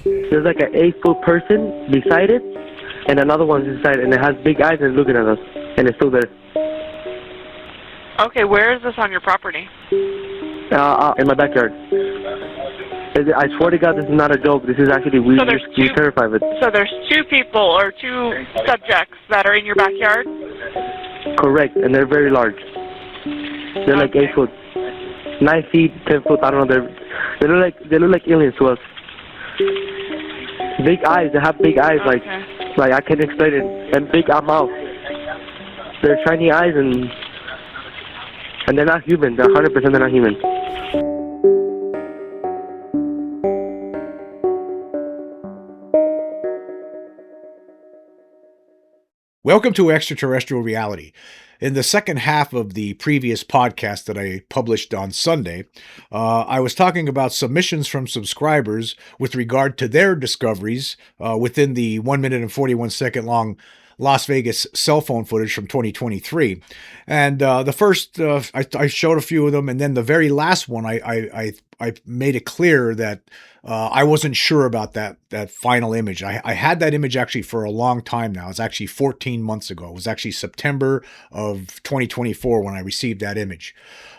There's like an 8-foot person beside it, and another one's inside, and it has big eyes and looking at us, and it's still there. Okay, where is this on your property? In my backyard. I swear to God, this is not a joke. This is actually, we're terrified of it. So there's two people or two subjects that are in your backyard? Correct, and they're very large. They're like 8 foot, 9 feet, 10 foot. I don't know. They look like aliens to us. Big eyes. They have big eyes, like I can't explain it. And big mouth. They're shiny eyes, and they're not human. They're 100% they're not human. Welcome to Extraterrestrial Reality. In the second half of the previous podcast that I published on Sunday, I was talking about submissions from subscribers with regard to their discoveries within the 1 minute and 41 second long Las Vegas cell phone footage from 2023. And the first, I showed a few of them, and then the very last one, I made it clear that I wasn't sure about that final image. I had that image actually for a long time now. It's actually 14 months ago. It was actually September of 2024 when I received that image.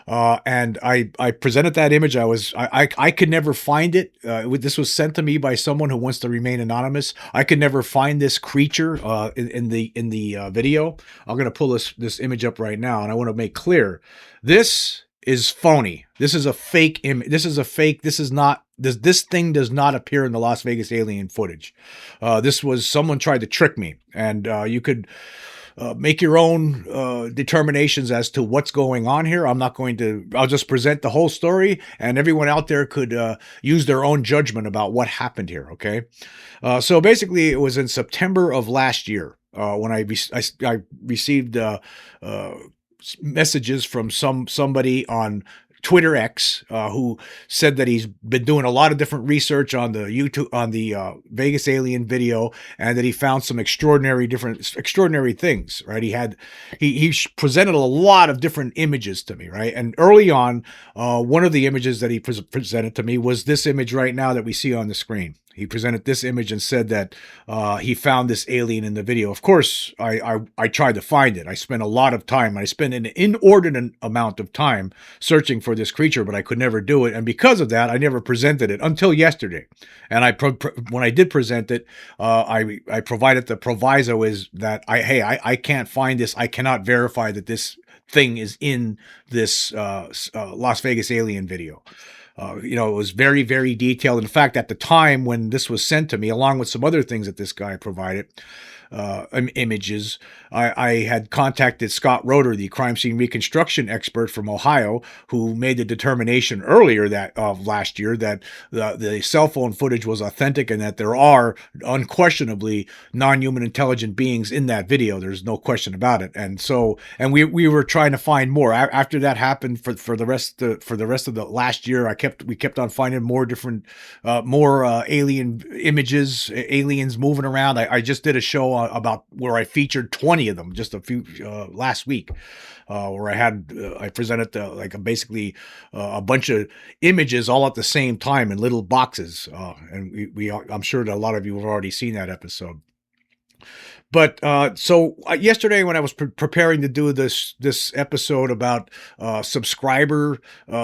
And I presented that image. I could never find it. This was sent to me by someone who wants to remain anonymous. I could never find this creature in the video. I'm going to pull this image up right now, and I want to make clear this is phony. This is a fake image. This is a fake. This is not. This thing does not appear in the Las Vegas alien footage. This was someone tried to trick me, and you could make your own determinations as to what's going on here. I'll just present the whole story, and everyone out there could use their own judgment about what happened here. Okay, so basically, it was in September of last year when I received messages from somebody on Twitter X who said that he's been doing a lot of different research on the Vegas alien video, and that he found some extraordinary things. Right? He presented a lot of different images to me. Right? And early on, one of the images that he presented to me was this image right now that we see on the screen. He presented this image and said that he found this alien in the video. Of course, I tried to find it. I spent a lot of time. I spent an inordinate amount of time searching for this creature, but I could never do it. And because of that, I never presented it until yesterday. And when I did present it, I provided the proviso is that I can't find this. I cannot verify that this thing is in this Las Vegas alien video. It was very, very detailed. In fact, at the time when this was sent to me, along with some other things that this guy provided, images, I had contacted Scott Roeder, the crime scene reconstruction expert from Ohio, who made the determination earlier last year that the cell phone footage was authentic and that there are unquestionably non-human intelligent beings in that video. There's no question about it. And we were trying to find more. After that happened for the rest of the last year, we kept on finding more different, more alien images, aliens moving around. I just did a show about where I featured 20 of them just a few last week, where I presented basically a bunch of images all at the same time in little boxes, and I'm sure that a lot of you have already seen that episode. But so yesterday, when I was preparing to do this episode about subscriber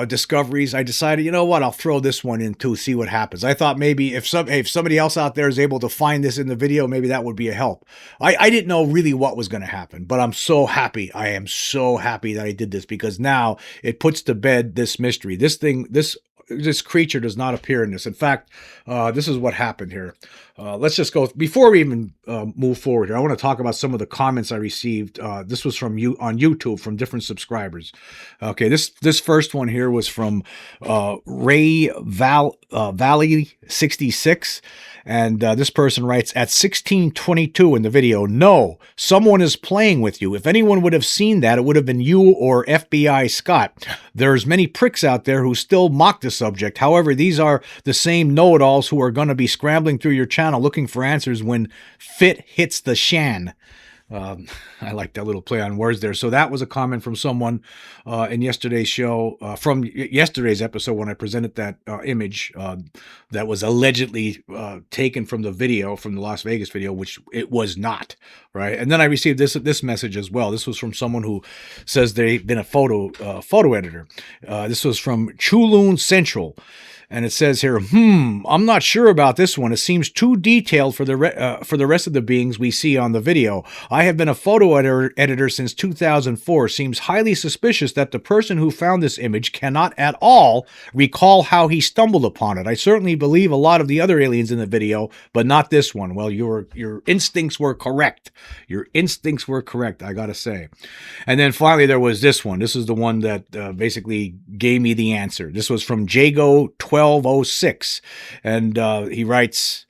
discoveries, I decided, you know what, I'll throw this one in to see what happens. I thought maybe if somebody else out there is able to find this in the video, maybe that would be a help. I didn't know really what was going to happen, but I'm so happy. I am so happy that I did this, because now it puts to bed this mystery. This creature does not appear in this. In fact, this is what happened here. Let's just go, before we even move forward here, I want to talk about some of the comments I received. This was from you on YouTube from different subscribers. Okay, this first one here was from Ray Valley 66. And this person writes, at 16:22 in the video, no, someone is playing with you. If anyone would have seen that, it would have been you or FBI Scott. There's many pricks out there who still mock the subject. However, these are the same know-it-alls who are going to be scrambling through your channel looking for answers when fit hits the shan. I like that little play on words there. So that was a comment from someone in yesterday's show, from yesterday's episode when I presented that image that was allegedly taken from the video, from the Las Vegas video, which it was not, right? And then I received this message as well. This was from someone who says they've been a photo editor. This was from Chuloon Central. And it says here, I'm not sure about this one. It seems too detailed for the rest of the beings we see on the video. I have been a photo editor since 2004. Seems highly suspicious that the person who found this image cannot at all recall how he stumbled upon it. I certainly believe a lot of the other aliens in the video, but not this one. Well, your instincts were correct. Your instincts were correct, I gotta say. And then finally there was this one. This is the one that basically gave me the answer. This was from Jago 1206, and he writes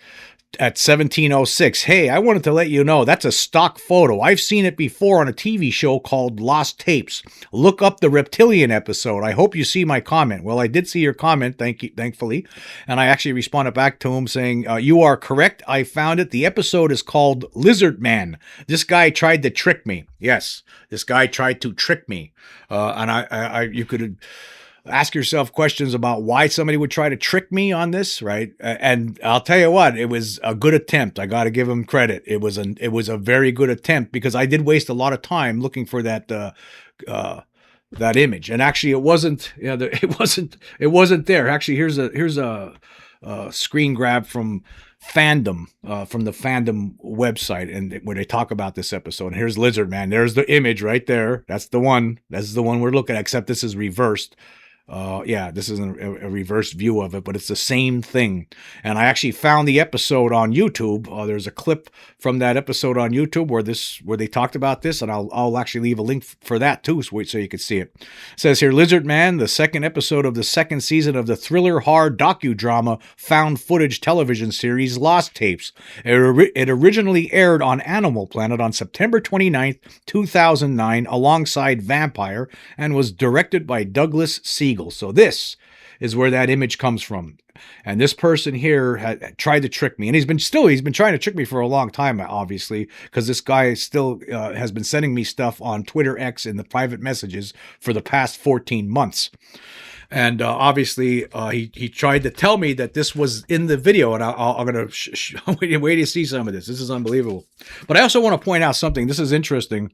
at 1706, hey, I wanted to let you know that's a stock photo. I've seen it before on a TV show called Lost Tapes. Look up the reptilian episode. I hope you see my comment. Well, I did see your comment, thankfully, and I actually responded back to him saying, you are correct. I found it. The episode is called Lizard Man. This guy tried to trick me. Yes, this guy tried to trick me, and you could ask yourself questions about why somebody would try to trick me on this, right? And I'll tell you what, it was a good attempt. I got to give him credit. It was a very good attempt, because I did waste a lot of time looking for that image. And actually, it wasn't. It wasn't there. Actually, here's a screen grab from Fandom, from the Fandom website, and where they talk about this episode. And here's Lizard Man. There's the image right there. That's the one. That's the one we're looking at. Except this is reversed. This is a reverse view of it, but it's the same thing. And I actually found the episode on YouTube. There's a clip from that episode on YouTube where they talked about this, and I'll actually leave a link for that too, so you can see it. It says here, Lizard Man, the second episode of the second season of the thriller hard docudrama found footage television series Lost Tapes. It originally aired on Animal Planet on September 29th, 2009, alongside Vampire, and was directed by Douglas Siegel. So this is where that image comes from. And this person here had tried to trick me. And he's been trying to trick me for a long time, obviously, because this guy still has been sending me stuff on Twitter X in the private messages for the past 14 months. And obviously, he tried to tell me that this was in the video, and I'm going to wait to see some of this. This is unbelievable. But I also want to point out something. This is interesting.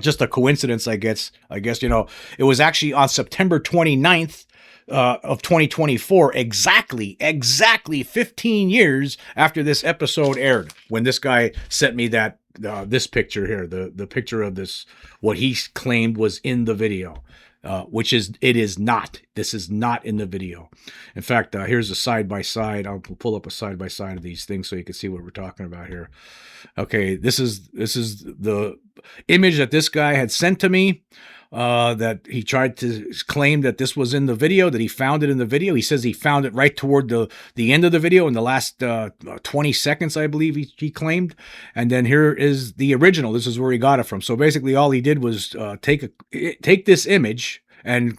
Just a coincidence, I guess, it was actually on September 29th of 2024, exactly 15 years after this episode aired, when this guy sent me that this picture here, the picture of this, what he claimed was in the video. It is not. This is not in the video. In fact, here's a side-by-side. I'll pull up a side-by-side of these things so you can see what we're talking about here. Okay, this is the image that this guy had sent to me, that he tried to claim that this was in the video, that he found it in the video. He says he found it right toward the end of the video, in the last 20 seconds, I believe he claimed. And then here is the original. This is where he got it from. So basically all he did was take this image and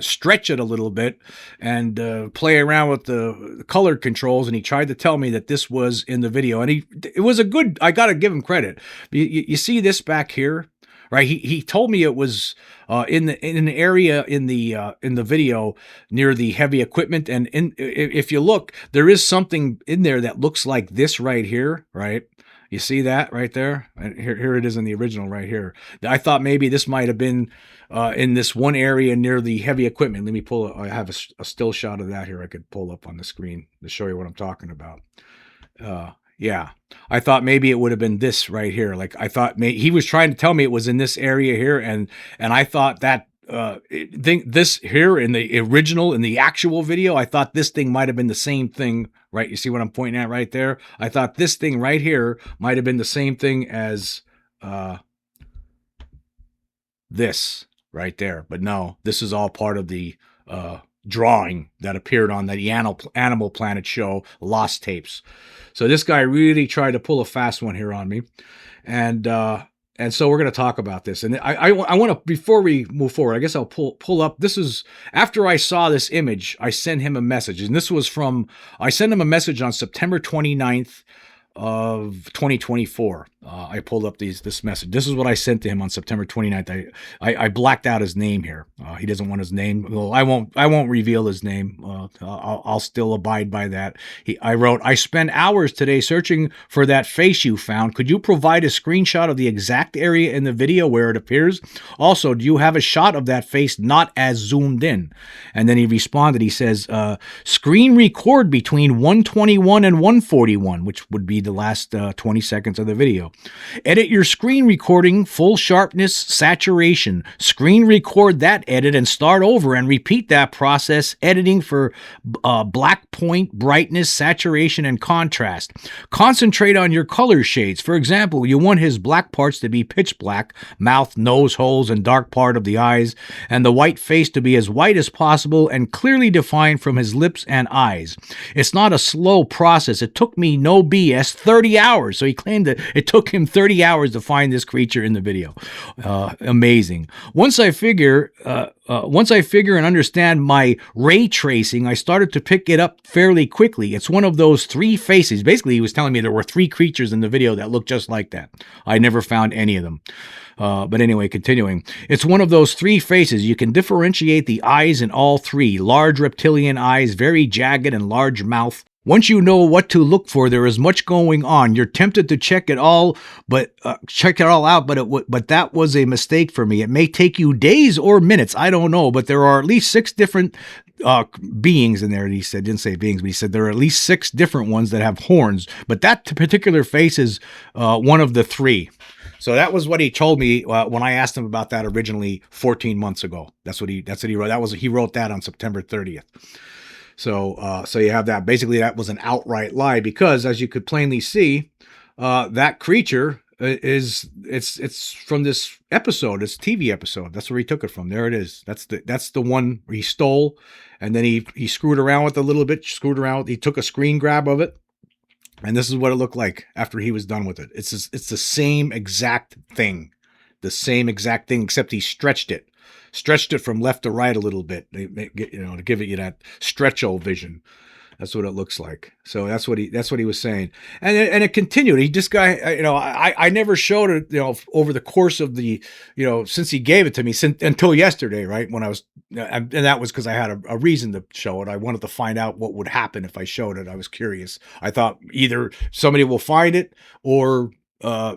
stretch it a little bit and play around with the color controls, and he tried to tell me that this was in the video. And it was I gotta give him credit. You see this back here, right? He told me it was in an area in the video near the heavy equipment, and if you look, there is something in there that looks like this right here, right? You see that right there? And here it is in the original right here. I thought maybe this might have been in this one area near the heavy equipment. Let me I have a still shot of that here I could pull up on the screen to show you what I'm talking about. Yeah, I thought maybe it would have been this right here. Like, I thought he was trying to tell me it was in this area here, and I thought that this here in the original, in the actual video, I thought this thing might have been the same thing, right? You see what I'm pointing at right there? I thought this thing right here might have been the same thing as this right there, but no, this is all part of the drawing that appeared on the Animal Planet show Lost Tapes. So this guy really tried to pull a fast one here on me, and so we're going to talk about this. And I want to, before we move forward, I guess I'll pull up. This is after I saw this image, I sent him a message, and this was I sent him a message on September 29th of 2024. I pulled up this message. This is what I sent to him on September 29th. I blacked out his name here. He doesn't want his name. Well, I won't reveal his name. I'll still abide by that. I wrote, I spent hours today searching for that face you found. Could you provide a screenshot of the exact area in the video where it appears? Also, do you have a shot of that face not as zoomed in? And then he responded. He says, screen record between 121 and 141, which would be the last 20 seconds of the video. Edit your screen recording, full sharpness, saturation. Screen record that edit and start over and repeat that process, editing for black point, brightness, saturation, and contrast. Concentrate on your color shades. For example, you want his black parts to be pitch black, mouth, nose holes, and dark part of the eyes, and the white face to be as white as possible and clearly defined from his lips and eyes. It's not a slow process. It took me, no BS, 30 hours. So he claimed that it took him 30 hours to find this creature in the video. Amazing. Once I figure and understand my ray tracing, I started to pick it up fairly quickly. It's one of those three faces. Basically, he was telling me there were three creatures in the video that looked just like that. I never found any of them. But anyway, continuing. It's one of those three faces. You can differentiate the eyes in all three. Large reptilian eyes, very jagged and large mouth. Once you know what to look for, there is much going on. You're tempted to check it all out, but that was a mistake for me. It may take you days or minutes. I don't know, but there are at least 6 different beings in there. He said, didn't say beings, but he said there are at least 6 different ones that have horns. But that particular face is one of the 3. So that was what he told me when I asked him about that originally 14 months ago. That's what he wrote. He wrote that on September 30th. So you have that. Basically, that was an outright lie because, as you could plainly see, that creature it's from this episode, this TV episode. That's where he took it from. There it is. That's the one where he stole, and then he screwed around with it a little bit. He took a screen grab of it, and this is what it looked like after he was done with it. It's the same exact thing, except he stretched it from left to right a little bit, to give it you that stretcho vision. That's what it looks like. So that's what he was saying, and it continued. This guy, I never showed it, over the course of the, since he gave it to me, until yesterday, right when I was, and that was because I had a reason to show it. I wanted to find out what would happen if I showed it. I was curious. I thought either somebody will find it or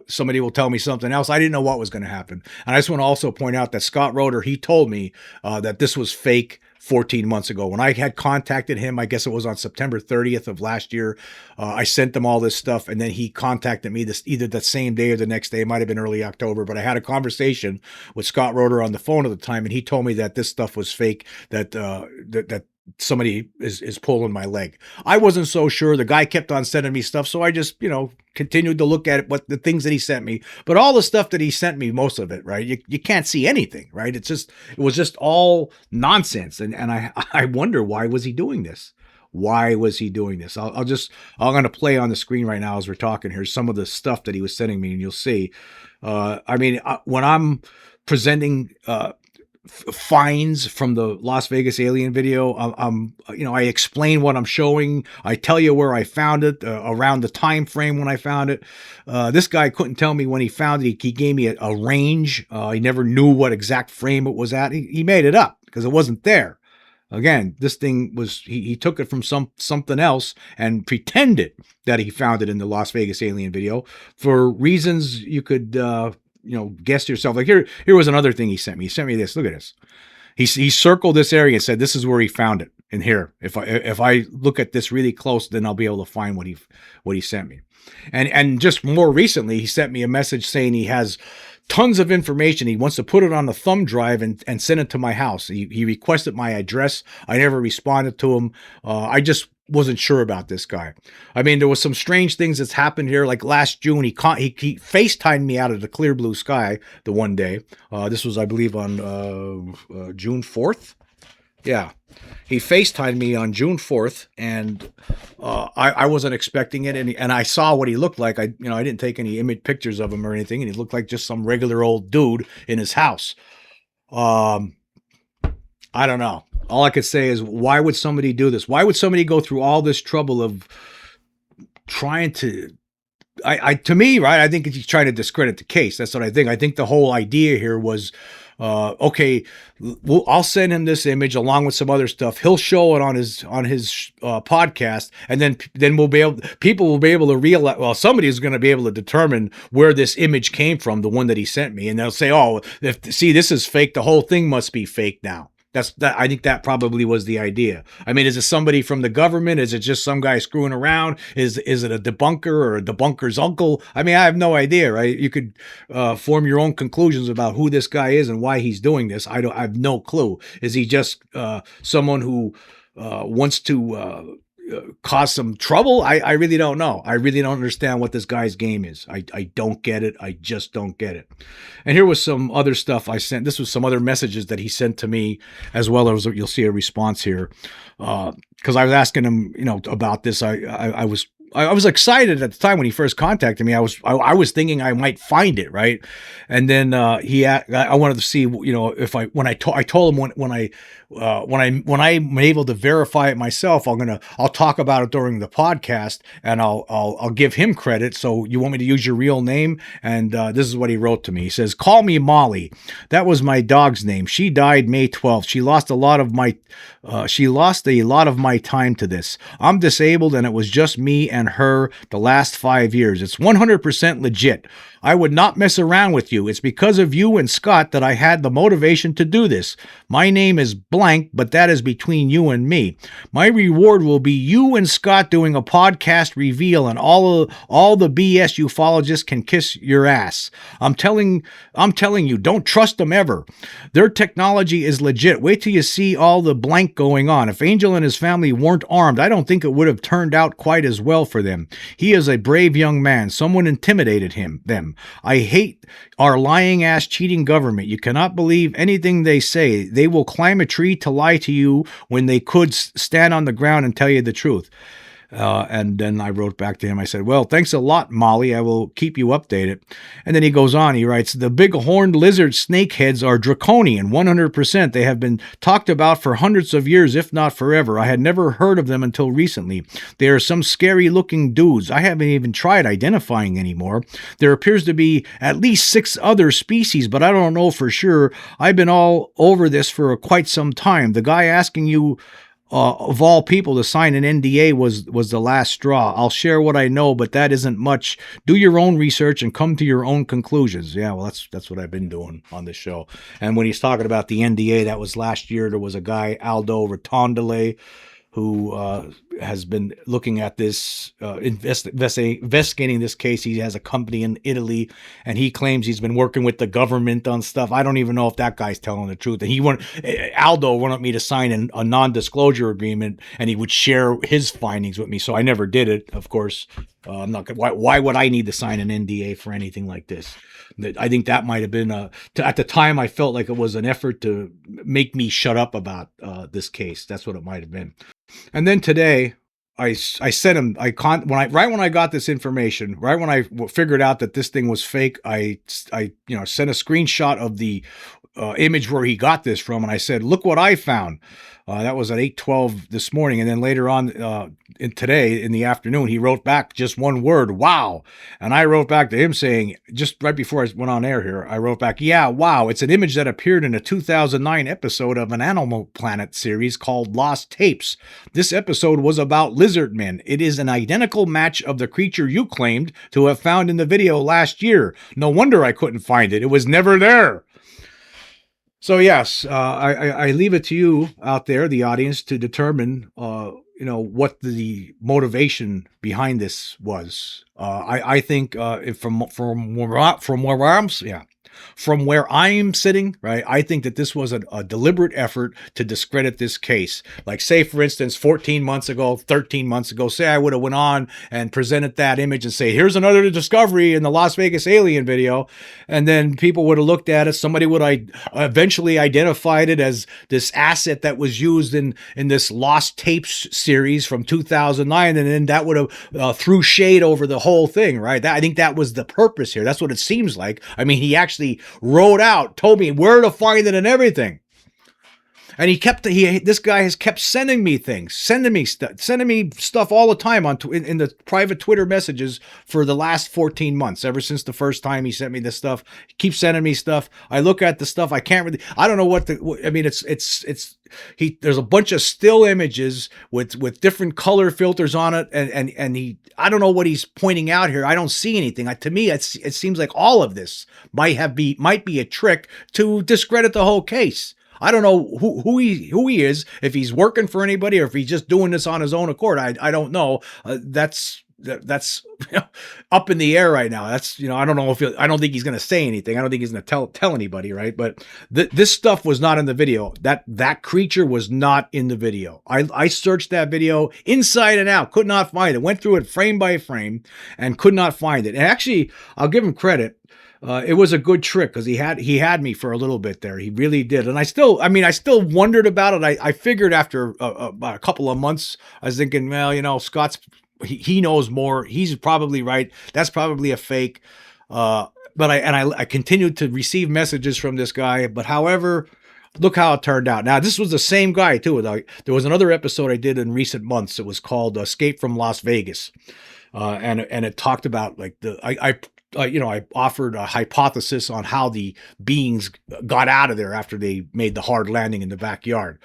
somebody will tell me something else. I didn't know what was going to happen. And I just want to also point out that Scott Roeder, he told me that this was fake 14 months ago. When I had contacted him, I guess it was on September 30th of last year, I sent them all this stuff, and then he contacted me either the same day or the next day. It might have been early October, but I had a conversation with Scott Roeder on the phone at the time, and he told me that this stuff was fake, that somebody is pulling my leg. I wasn't so sure. The guy kept on sending me stuff, so I just, continued to look at it, the things that he sent me. But all the stuff that he sent me, most of it, right, you can't see anything, right? It was just all nonsense, and I wonder, why was he doing this? Why was he doing this? I'm going to play on the screen right now as we're talking here some of the stuff that he was sending me, and you'll see. When I'm presenting finds from the Las Vegas alien video, I explain what I'm showing. I tell you where I found it, around the time frame when I found it. This guy couldn't tell me when he found it. He gave me a range. He never knew what exact frame it was at. He made it up because it wasn't there. Again, this thing was, he took it from something else and pretended that he found it in the Las Vegas alien video for reasons you could guess yourself. Like here was another thing he sent me. He sent me this. Look at this. He circled this area and said, this is where he found it. And here, if I look at this really close, then I'll be able to find what he sent me. And just more recently, he sent me a message saying he has tons of information. He wants to put it on a thumb drive and send it to my house. He requested my address. I never responded to him. I just wasn't sure about this guy. I mean, there was some strange things that's happened here. Like last June, he FaceTimed me out of the clear blue sky the one day. This was, I believe, on June 4th. Yeah. He FaceTimed me on June 4th, and I wasn't expecting it, and I saw what he looked like. I didn't take any image pictures of him or anything, and he looked like just some regular old dude in his house. I don't know. All I could say is, why would somebody do this? Why would somebody go through all this trouble of trying to to me, right, I think he's trying to discredit the case. That's what I think. I think the whole idea here was, okay, I'll send him this image along with some other stuff. He'll show it on his podcast, and then people will be able to realize. Well, somebody is going to be able to determine where this image came from, the one that he sent me, and they'll say, "Oh, see, this is fake. The whole thing must be fake now." I think that probably was the idea. I mean, is it somebody from the government? Is it just some guy screwing around? Is it a debunker or a debunker's uncle? I mean, I have no idea, right? You could form your own conclusions about who this guy is and why he's doing this. I have no clue. Is he just someone who wants to cause some trouble? I really don't know. I really don't understand what this guy's game is. I don't get it. I just don't get it. And here was some other stuff I sent. This was some other messages that he sent to me, as well as you'll see a response here. Because I was asking him, about this. I was excited at the time when he first contacted me. I was thinking I might find it, right? And then I wanted to see, if I told him when I'm able to verify it myself, I'll talk about it during the podcast, and I'll give him credit. So you want me to use your real name? And this is what he wrote to me. He says, "Call me Molly. That was my dog's name. She died May 12th. She lost a lot of my time to this. I'm disabled, and it was just me and her the last 5 years. It's 100% legit. I would not mess around with you. It's because of you and Scott that I had the motivation to do this. My name is blank, but that is between you and me. My reward will be you and Scott doing a podcast reveal, and all the BS ufologists can kiss your ass. I'm telling you, don't trust them ever. Their technology is legit. Wait till you see all the blank going on. If Angel and his family weren't armed, I don't think it would have turned out quite as well for them. He is a brave young man. Someone intimidated them. I hate our lying ass cheating government. You cannot believe anything they say. They will climb a tree to lie to you when they could stand on the ground and tell you the truth." And then I wrote back to him. I said, "Well, thanks a lot, Molly. I will keep you updated." And then he goes on. He writes, "The big horned lizard snakeheads are draconian, 100%. They have been talked about for hundreds of years, if not forever. I had never heard of them until recently. They are some scary looking dudes. I haven't even tried identifying anymore. There appears to be at least 6 other species, but I don't know for sure. I've been all over this for quite some time. The guy asking you of all people to sign an NDA was the last straw. I'll share what I know, but that isn't much. Do your own research and come to your own conclusions." Yeah, well, that's what I've been doing on this show. And when he's talking about the NDA, that was last year. There was a guy, Aldo Rotondale, who has been looking at this, investigating this case. He has a company in Italy, and he claims he's been working with the government on stuff. I don't even know if that guy's telling the truth. And Aldo wanted me to sign a non-disclosure agreement, and he would share his findings with me. So I never did it, of course. I'm not. Why would I need to sign an NDA for anything like this? I think that might have been at the time I felt like it was an effort to make me shut up about this case. That's what it might have been. And then today, I sent him. Right when I got this information, right when I figured out that this thing was fake, I sent a screenshot of the image where he got this from, and I said, "Look what I found." That was at 8:12 this morning, and then later on today in the afternoon, he wrote back just one word, "Wow," and I wrote back to him saying, just right before I went on air here, I wrote back, "Yeah, wow, it's an image that appeared in a 2009 episode of an Animal Planet series called Lost Tapes. This episode was about lizard men. It is an identical match of the creature you claimed to have found in the video last year. No wonder I couldn't find it. It was never there." So yes, I leave it to you out there, the audience, to determine, what the motivation behind this was. I think from where I'm sitting, right, I think that this was a deliberate effort to discredit this case. Like, say, for instance, 14 months ago, 13 months ago, say I would have went on and presented that image and say, "Here's another discovery in the Las Vegas alien video." And then people would have looked at it. Somebody would eventually identified it as this asset that was used in this Lost Tapes series from 2009. And then that would have threw shade over the whole thing, right? I think that was the purpose here. That's what it seems like. I mean, he actually wrote out, told me where to find it and everything. And this guy has kept sending me things, sending me stuff all the time in the private Twitter messages for the last 14 months, ever since the first time he sent me this stuff. He keeps sending me stuff. I look at the stuff. I don't know I mean, there's a bunch of still images with different color filters on it. And I don't know what he's pointing out here. I don't see anything. To me, it seems like all of this might be a trick to discredit the whole case. I don't know who he is, if he's working for anybody or if he's just doing this on his own accord. I don't know. That's up in the air right now. That's, I don't know I don't think he's going to say anything. I don't think he's going to tell anybody, right? But this stuff was not in the video. That creature was not in the video. I searched that video inside and out, could not find it. Went through it frame by frame and could not find it. And actually, I'll give him credit. It was a good trick because he had me for a little bit there. He really did. And I still wondered about it. I figured after about a couple of months, I was thinking, well, Scott's, he knows more. He's probably right. That's probably a fake. But I continued to receive messages from this guy. But however, look how it turned out. Now, this was the same guy too. There was another episode I did in recent months. It was called Escape from Las Vegas. And it talked about like I offered a hypothesis on how the beings got out of there after they made the hard landing in the backyard.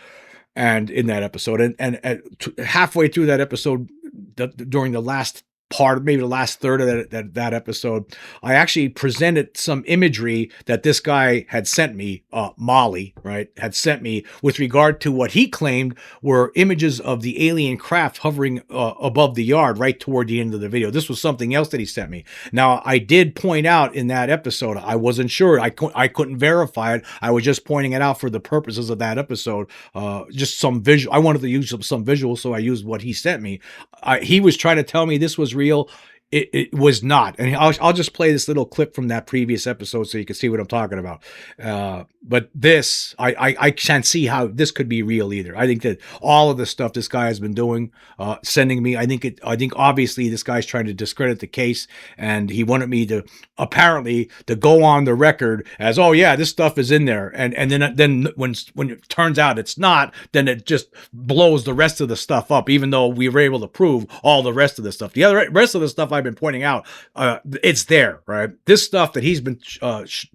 And in that episode, and halfway through that episode, during the last part, maybe the last third of that episode, I actually presented some imagery that this guy had sent me, Molly, right, had sent me with regard to what he claimed were images of the alien craft hovering above the yard right toward the end of the video. This was something else that he sent me. Now, I did point out in that episode, I wasn't sure. I couldn't verify it. I was just pointing it out for the purposes of that episode. Just some visual. I wanted to use some visuals, so I used what he sent me. He was trying to tell me this was real. It was not. And I'll just play this little clip from that previous episode so you can see what I'm talking about. But this, I can't see how this could be real either. I think that all of the stuff this guy has been doing, sending me, I think obviously this guy's trying to discredit the case, and he wanted me to apparently to go on the record as, oh yeah, this stuff is in there. And then when it turns out it's not, then it just blows the rest of the stuff up, even though we were able to prove all the rest of the stuff. The rest of the stuff I've been pointing out, it's there, right? This stuff that he's been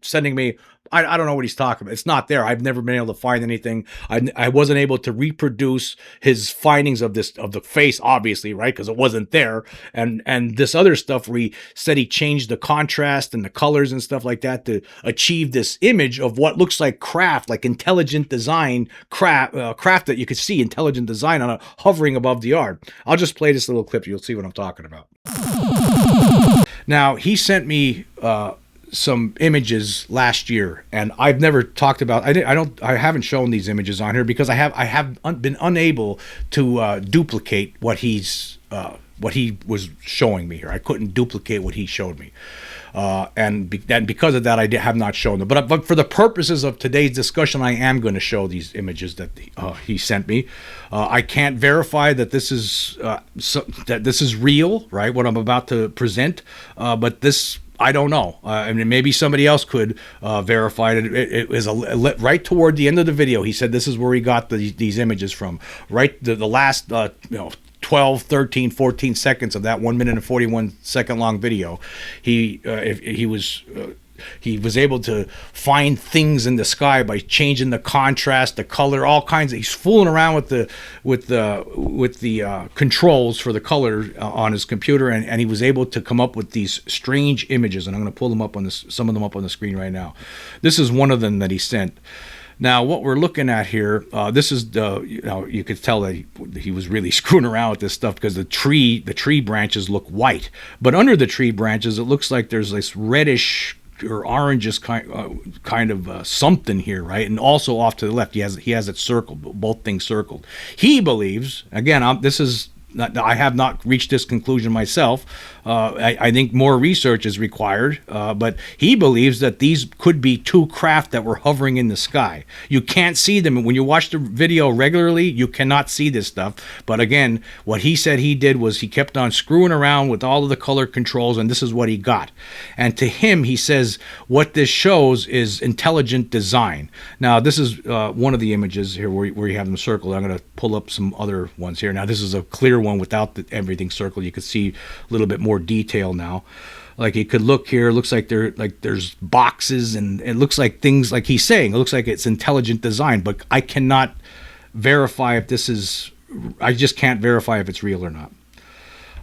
sending me, I don't know what he's talking about. It's not there. I've never been able to find anything. I wasn't able to reproduce his findings of the face, obviously, right? Because it wasn't there. And this other stuff where he said he changed the contrast and the colors and stuff like that to achieve this image of what looks like craft, like intelligent design craft that you could see intelligent design on hovering above the yard. I'll just play this little clip. You'll see what I'm talking about. Now, he sent me some images last year, and I've never talked about. I haven't shown these images on here because I have been unable to duplicate what he was showing me here. I couldn't duplicate what he showed me, and because of that, I have not shown them. But for the purposes of today's discussion, I am going to show these images that he sent me. I can't verify that this is real, right? What I'm about to present, but this, I don't know. I mean, maybe somebody else could verify it. It was right toward the end of the video. He said this is where he got these images from. Right, the last 12, 13, 14 seconds of that 1 minute and 41 second long video. He was able to find things in the sky by changing the contrast, the color, all kinds of. He's fooling around with the controls for the color on his computer, and he was able to come up with these strange images. And I'm going to pull them up some of them up on the screen right now. This is one of them that he sent. Now, what we're looking at here, this is you could tell that he was really screwing around with this stuff because the tree branches look white, but under the tree branches, it looks like there's this reddish or orangish kind of something here, right? And also off to the left, he has it circled, both things circled. He believes, again, this is I have not reached this conclusion myself. I think more research is required, but he believes that these could be two craft that were hovering in the sky. You can't see them. When you watch the video regularly, you cannot see this stuff. But again, what he said he did was he kept on screwing around with all of the color controls, and this is what he got. And to him, he says, what this shows is intelligent design. Now, this is one of the images here where you have them circled. I'm going to pull up some other ones here. Now, this is a clear one without everything circled. You can see a little bit more detail now. Like you could look here, it looks like there's boxes, and it looks like things like he's saying. It looks like it's intelligent design, but I cannot verify if this is. I just can't verify if it's real or not.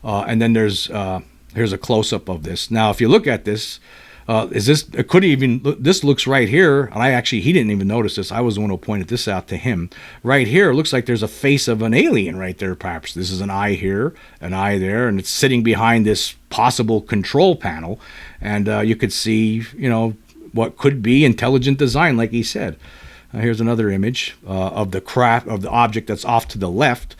And then here's a close up of this. Now, if you look at this. It could even, this looks right here, and he didn't even notice this. I was the one who pointed this out to him. Right here, it looks like there's a face of an alien right there, perhaps. This is an eye here, an eye there, and it's sitting behind this possible control panel. And you could see, what could be intelligent design, like he said. Here's another image of the object that's off to the left.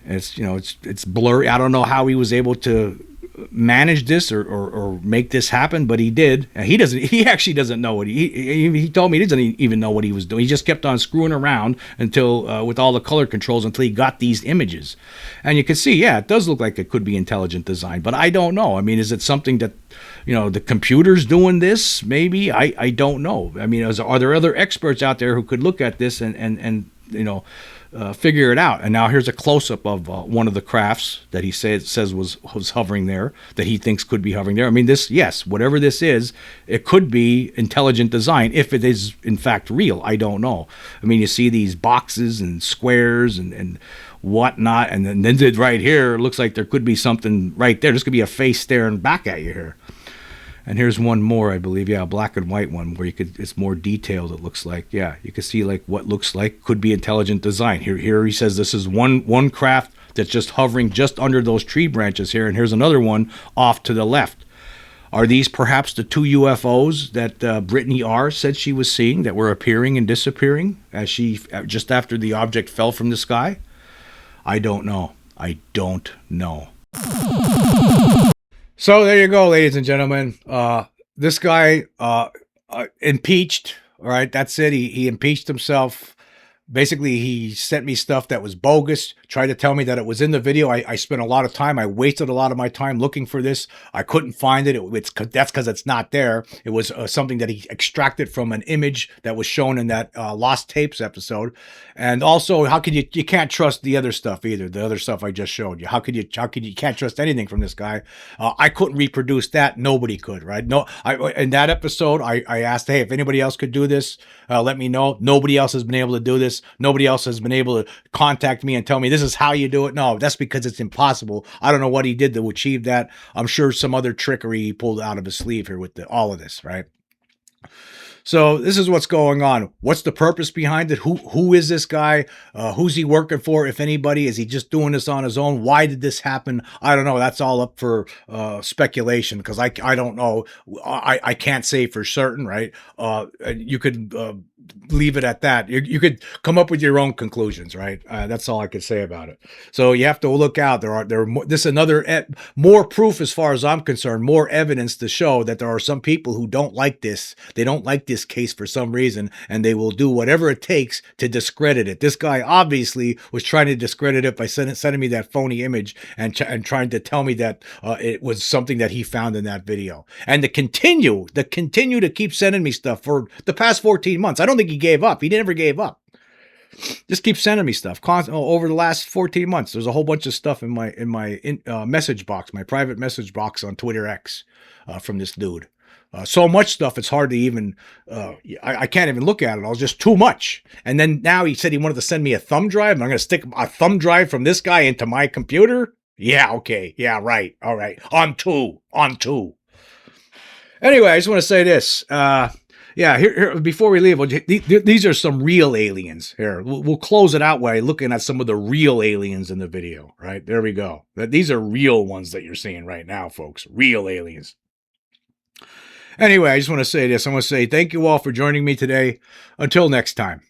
It's blurry. I don't know how he was able to manage this or make this happen, but he did. He actually doesn't know what he told me he doesn't even know what he was doing. He just kept on screwing around until with all the color controls until he got these images. And you can see, it does look like it could be intelligent design, but I don't know. I mean, is it something that the computer's doing this? Maybe. I don't know. I mean, are there other experts out there who could look at this and figure it out? And now here's a close-up of one of the crafts that he says was hovering there, that he thinks could be hovering there. I mean, whatever this is, it could be intelligent design if it is in fact real. I don't know. I mean, you see these boxes and squares and whatnot, and then right here, it looks like there could be something right there. This could be a face staring back at you here. And here's one more, I believe. A black and white one where it's more detailed, it looks like. You can see like what looks like could be intelligent design. Here he says this is one craft that's just hovering just under those tree branches here, and here's another one off to the left. Are these perhaps the two UFOs that Brittany R. said she was seeing that were appearing and disappearing just after the object fell from the sky? I don't know. So there you go, ladies and gentlemen. This guy impeached. All right, that's it. He impeached himself. Basically, he sent me stuff that was bogus, tried to tell me that it was in the video. I spent a lot of time. I wasted a lot of my time looking for this. I couldn't find it. That's because it's not there. It was something that he extracted from an image that was shown in that Lost Tapes episode. And also, how could you can't trust the other stuff either, the other stuff I just showed you. How could you can't trust anything from this guy. I couldn't reproduce that. Nobody could, right? No, in that episode, I asked, hey, if anybody else could do this, let me know. Nobody else has been able to do this. Nobody else has been able to contact me and tell me this is how you do it. No, that's because it's impossible. I don't know what he did to achieve that. I'm sure some other trickery he pulled out of his sleeve here with all of this, right? So this is what's going on. What's the purpose behind it? Who is this guy? Who's he working for, if anybody? Is he just doing this on his own? Why did this happen? I don't know. That's all up for speculation because I don't know. I can't say for certain, right? You could leave it at that. You could come up with your own conclusions, right? That's all I could say about it. So you have to look out. There are more, this is another more proof, as far as I'm concerned, more evidence to show that there are some people who don't like this. They don't like this case for some reason, and they will do whatever it takes to discredit it. This guy obviously was trying to discredit it by sending me that phony image and trying to tell me that it was something that he found in that video. And to continue to keep sending me stuff for the past 14 months. I don't think he gave up. He never gave up. Just keep sending me stuff over the last 14 months. There's a whole bunch of stuff in my message box, my private message box on Twitter X from this dude. So much stuff, it's hard to even, I can't even look at it. It was just too much. And then now he said he wanted to send me a thumb drive. And I'm going to stick a thumb drive from this guy into my computer. Yeah, okay. Yeah, right. All right. On two. Anyway, I just want to say this. Here before we leave, these are some real aliens. Here, we'll close it out by looking at some of the real aliens in the video. Right, there we go. These are real ones that you're seeing right now, folks. Real aliens. Anyway, I just want to say this. I want to say thank you all for joining me today. Until next time.